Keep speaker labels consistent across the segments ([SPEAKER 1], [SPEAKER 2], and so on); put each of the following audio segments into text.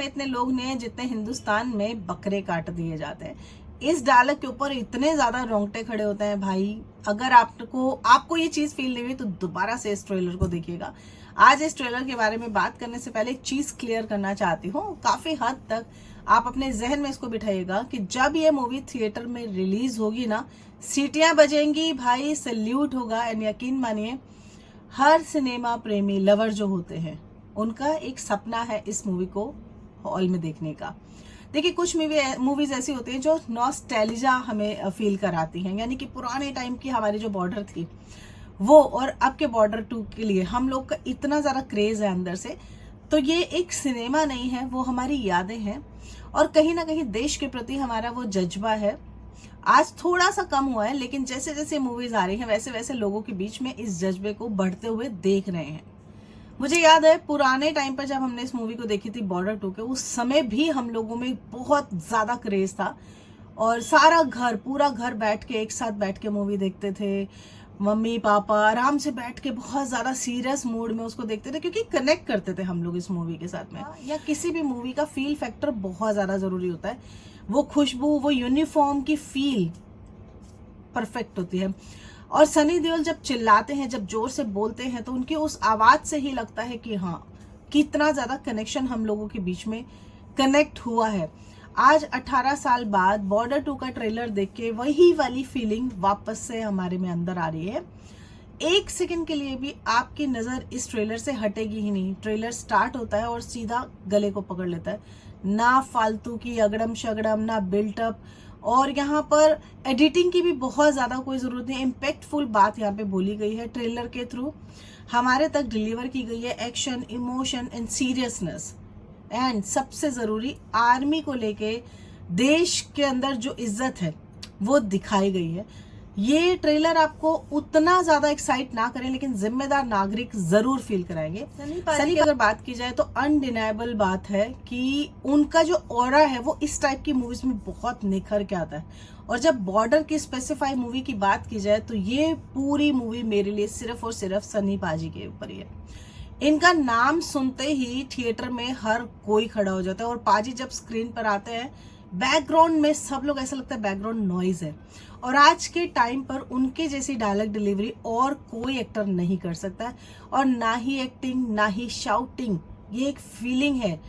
[SPEAKER 1] इतने लोग नहीं हैं जितने हिंदुस्तान में बकरे काट दिए जाते हैं। इस डायलॉग के ऊपर इतने ज्यादा रोंगटे खड़े होते हैं भाई। अगर आपको ये चीज फील नहीं हुई तो दोबारा से इस ट्रेलर को देखिएगा। आज इस ट्रेलर के बारे में बात करने से पहले एक चीज क्लियर करना चाहती हूँ। काफी हद तक आप अपने जहन में इसको बिठाइएगा कि जब ये मूवी थिएटर में रिलीज होगी ना, सीटियां बजेंगी भाई, सैल्यूट होगा। एंड यकीन मानिए, हर सिनेमा प्रेमी लवर जो होते हैं उनका एक सपना है इस मूवी को हॉल में देखने का। देखिए, कुछ मूवीज ऐसी होती हैं जो नॉस्टैल्जिया हमें फील कराती हैं, यानी कि पुराने टाइम की हमारी जो बॉर्डर थी वो और अब के बॉर्डर 2 के लिए हम लोग का इतना ज़्यादा क्रेज है अंदर से। तो ये एक सिनेमा नहीं है, वो हमारी यादें हैं और कहीं ना कहीं देश के प्रति हमारा वो जज्बा है। आज थोड़ा सा कम हुआ है, लेकिन जैसे जैसे मूवीज आ रही हैं वैसे वैसे लोगों के बीच में इस जज्बे को बढ़ते हुए देख रहे हैं। मुझे याद है पुराने टाइम पर जब हमने इस मूवी को देखी थी बॉर्डर 2 के, उस समय भी हम लोगों में बहुत ज्यादा क्रेज था और पूरा घर बैठ के एक साथ बैठ के मूवी देखते थे। मम्मी पापा आराम से बैठ के बहुत ज्यादा सीरियस मूड में उसको देखते थे, क्योंकि कनेक्ट करते थे हम लोग इस मूवी के साथ में। या किसी भी मूवी का फील फैक्टर बहुत ज्यादा जरूरी होता है। वो खुशबू, वो यूनिफॉर्म की फील परफेक्ट होती है। और सनी देओल जब चिल्लाते हैं, जब जोर से बोलते हैं, तो उनकी उस आवाज से ही लगता है कि हाँ, कितना ज्यादा कनेक्शन हम लोगों के बीच में कनेक्ट हुआ है। आज 18 साल बाद बॉर्डर 2 का ट्रेलर देख के वही वाली फीलिंग वापस से हमारे में अंदर आ रही है। एक सेकंड के लिए भी आपकी नजर इस ट्रेलर से हटेगी ही नहीं। ट्रेलर स्टार्ट होता है और सीधा गले को पकड़ लेता है। ना फालतू की अगड़म शगड़म, ना बिल्टअप, और यहाँ पर एडिटिंग की भी बहुत ज्यादा कोई जरूरत नहीं। इम्पैक्टफुल बात यहाँ पे बोली गई है, ट्रेलर के थ्रू हमारे तक डिलीवर की गई है। Action, emotion and seriousness, and सबसे जरूरी आर्मी को लेके देश के अंदर जो इज्जत है वो दिखाई गई है। ये ट्रेलर आपको उतना ज्यादा एक्साइट ना करें, लेकिन जिम्मेदार नागरिक जरूर फील कराएंगे। सनी की अगर बात की जाए तो अनडिनाइबल बात है कि उनका जो ऑरा है वो इस टाइप की मूवीज में बहुत निखर के आता है। और जब बॉर्डर की स्पेसिफाई मूवी की बात की जाए तो ये पूरी मूवी मेरे लिए सिर्फ और सिर्फ सनी पाजी के ऊपर ही है। इनका नाम सुनते ही थिएटर में हर कोई खड़ा हो जाता है, और पाजी जब स्क्रीन पर आते हैं बैकग्राउंड में सब लोग, ऐसा लगता है बैकग्राउंड नॉइज है। और आज के टाइम पर उनके जैसी डायलॉग डिलीवरी और कोई एक्टर नहीं कर सकता, और ना ही एक्टिंग ना ही शाउटिंग। ये एक फीलिंग है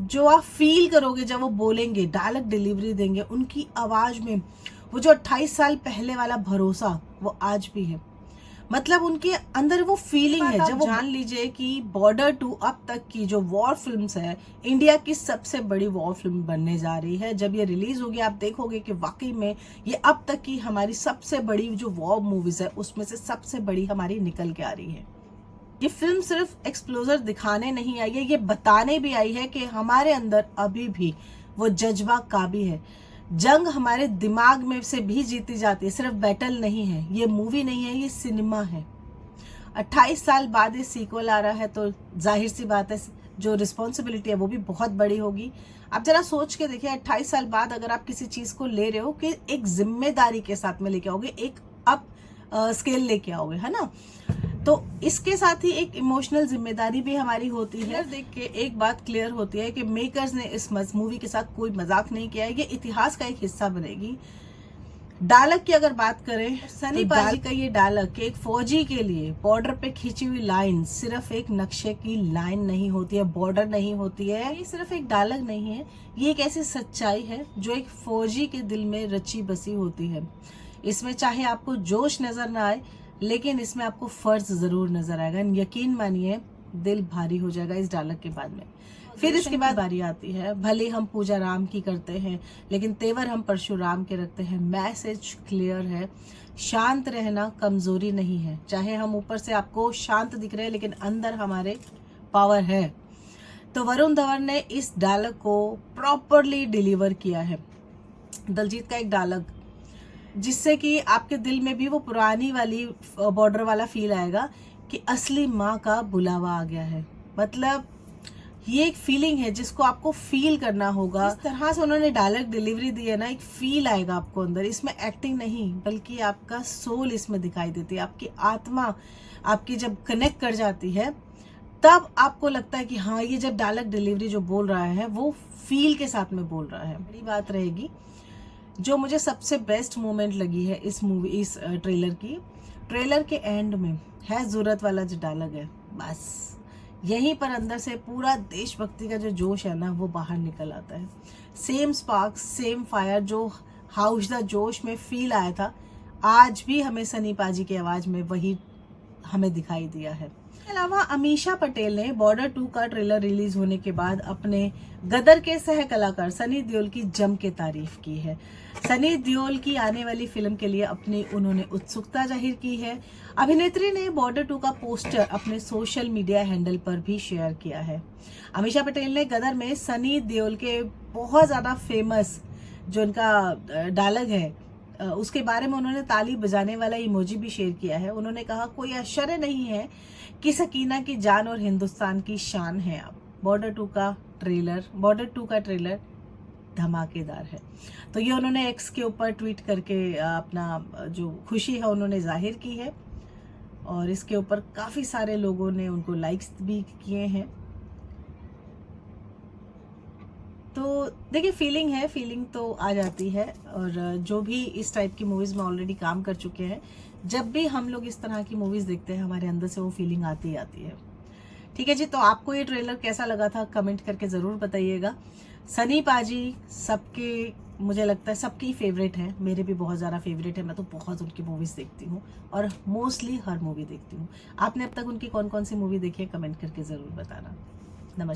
[SPEAKER 1] जो आप फील करोगे जब वो बोलेंगे, डायलॉग डिलीवरी देंगे। उनकी आवाज में वो जो 28 साल पहले वाला भरोसा वो आज भी है। मतलब उनके अंदर वो फीलिंग है। जब जान लीजिए कि बॉर्डर 2 अब तक की जो वॉर फिल्म्स है, इंडिया की सबसे बड़ी वॉर फिल्म बनने जा रही है। जब ये रिलीज होगी आप देखोगे कि वाकई में ये अब तक की हमारी सबसे बड़ी जो वॉर मूवीज है उसमें से सबसे बड़ी हमारी निकल के आ रही है। ये फिल्म सिर्फ एक्सप्लोजर दिखाने नहीं आई है, ये बताने भी आई है कि हमारे अंदर अभी भी वो जज्बा काबी है। जंग हमारे दिमाग में से भी जीती जाती है, सिर्फ बैटल नहीं है। ये मूवी नहीं है, ये सिनेमा है। 28 साल बाद ये सीक्वल आ रहा है तो जाहिर सी बात है जो रिस्पॉन्सिबिलिटी है वो भी बहुत बड़ी होगी। आप जरा सोच के देखिए, 28 साल बाद अगर आप किसी चीज को ले रहे हो कि एक जिम्मेदारी के साथ में लेके आओगे, एक अप स्केल लेके आओगे, है ना, तो इसके साथ ही एक इमोशनल जिम्मेदारी भी हमारी होती है। देख के एक बात क्लियर होती है कि मेकर्स ने इस मूवी के साथ कोई मजाक नहीं किया है। ये इतिहास का एक हिस्सा बनेगी। डायलॉग की अगर बात करें, सनी पाजी का ये डायलॉग कि एक फौजी के लिए बॉर्डर पे खींची हुई लाइन सिर्फ एक नक्शे की लाइन नहीं होती है, बॉर्डर नहीं होती है। ये सिर्फ एक डायलॉग नहीं है, ये एक ऐसी सच्चाई है जो एक फौजी के दिल में रची बसी होती है। इसमें चाहे आपको जोश नजर ना आए, लेकिन इसमें आपको फर्ज जरूर नजर आएगा। यकीन मानिए दिल भारी हो जाएगा इस डायलॉग के बाद में। फिर इसके बाद बारी आती है, भले हम पूजा राम की करते हैं लेकिन तेवर हम परशुराम के रखते हैं। मैसेज क्लियर है, शांत रहना कमजोरी नहीं है। चाहे हम ऊपर से आपको शांत दिख रहे हैं लेकिन अंदर हमारे पावर है। तो वरुण धवन ने इस डायलॉग को प्रॉपरली डिलीवर किया है। दलजीत का एक डायलॉग जिससे कि आपके दिल में भी वो पुरानी वाली बॉर्डर वाला फील आएगा कि असली माँ का बुलावा आ गया है। मतलब ये एक फीलिंग है जिसको आपको फील करना होगा। इस तरह से उन्होंने डायलॉग डिलीवरी दी है ना, एक फील आएगा आपको अंदर। इसमें एक्टिंग नहीं बल्कि आपका सोल इसमें दिखाई देती है, आपकी आत्मा आपकी जब कनेक्ट कर जाती है तब आपको लगता है कि हाँ, ये जब डायलॉग डिलीवरी जो बोल रहा है वो फील के साथ में बोल रहा है। बड़ी बात रहेगी जो मुझे सबसे बेस्ट मोमेंट लगी है इस ट्रेलर के एंड में है जरूरत वाला जो डायलॉग है, बस यहीं पर अंदर से पूरा देशभक्ति का जो जोश है ना वो बाहर निकल आता है। सेम स्पार्क, सेम फायर जो हाउस द जोश में फील आया था, आज भी हमें सनी पाजी की आवाज में वही हमें दिखाई दिया है। इसके अलावा अमीषा पटेल ने बॉर्डर 2 का ट्रेलर रिलीज होने के बाद अपने गदर के सह कलाकार सनी देओल की जम के तारीफ की है। सनी देओल की आने वाली फिल्म के लिए अपनी उन्होंने उत्सुकता जाहिर की है। अभिनेत्री ने बॉर्डर 2 का पोस्टर अपने सोशल मीडिया हैंडल पर भी शेयर किया है। अमीषा पटेल ने गदर में सनी देओल के बहुत ज्यादा फेमस जो उनका डायलॉग है उसके बारे में उन्होंने ताली बजाने वाला इमोजी भी शेयर किया है। उन्होंने कहा, कोई आश्चर्य नहीं है कि सकीना की जान और हिंदुस्तान की शान है आप। बॉर्डर 2 का ट्रेलर धमाकेदार है। तो ये उन्होंने एक्स के ऊपर ट्वीट करके अपना जो खुशी है उन्होंने जाहिर की है और इसके ऊपर काफ़ी सारे लोगों ने उनको लाइक्स भी किए हैं। तो देखिए, फीलिंग तो आ जाती है और जो भी इस टाइप की मूवीज़ में ऑलरेडी काम कर चुके हैं, जब भी हम लोग इस तरह की मूवीज़ देखते हैं हमारे अंदर से वो फीलिंग आती है। ठीक है जी, तो आपको ये ट्रेलर कैसा लगा था कमेंट करके ज़रूर बताइएगा। सनी पाजी सबके, मुझे लगता है सबकी फेवरेट है, मेरे भी बहुत ज़्यादा फेवरेट है। मैं तो बहुत उनकी मूवीज़ देखती हूँ और मोस्टली हर मूवी देखती हूँ। आपने अब तक उनकी कौन कौन सी मूवी देखी है कमेंट करके ज़रूर बताना। नमस्कार।